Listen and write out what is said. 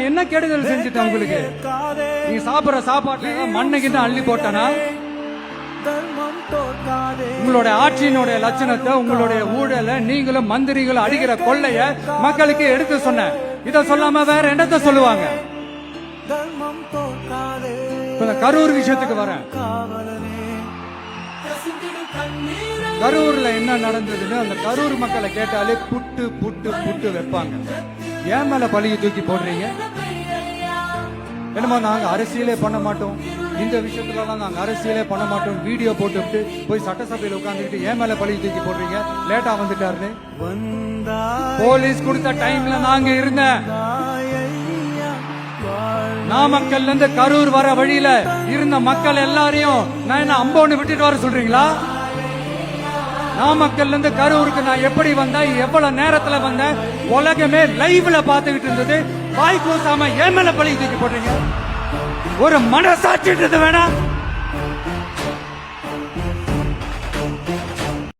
என்ன கெடுதல் செஞ்சுட்டேன் உங்களுக்கு? நீங்க சாப்பிடுற சாப்பாட்டுல மண்ணைக்கு அள்ளி போட்டனா உங்களுடைய ஆட்சியினுடைய லட்சணத்தை, உங்களுடைய ஊழல, நீங்களும் மந்திரிகளும் அடிக்கிற கொள்ளைய மக்களுக்கு எடுத்து சொன்ன. இத சொல்லாம வேற என்னத்த சொல்லுவாங்க? கரூர் விஷயத்துக்கு வரேன். கரூர்ல என்ன நடந்ததுன்னு அந்த கரூர் மக்களை கேட்டாலே புட்டு புட்டு புட்டு வைப்பாங்க. ஏன் மேல பழிய தூக்கி போடுறீங்க? என்னமோ நாங்க அரசியலே பண்ண மாட்டோம், இந்த விஷயத்துல நாங்க அரசியலே பண்ண மாட்டோம், வீடியோ போட்டு போய் சட்டசபையில உட்கார்ந்துட்டு ஏன் மேல பழிய தூக்கி போடுறீங்க? லேட்டா வந்துட்டாருன்னு போலீஸ் கொடுத்த டைம்ல நாங்க இருந்தேன். நாமக்கல்ல இருந்து கரூர் வர வழியில இருந்த மக்கள் எல்லாரையும் நான் என்ன அம்போன்னு விட்டுட்டு வர சொல்றீங்களா? நாமக்கல்ல இருந்து கரூருக்கு நான் எப்படி வந்தேன், எவ்வளவு நேரத்துல வந்தேன், உலகமே லைவ்ல பாத்துக்கிட்டு இருந்தது. வாய் கூசாம ஏன் மேல பழி தூக்கி போடுறீங்க? ஒரு மனசாட்சி வேணா?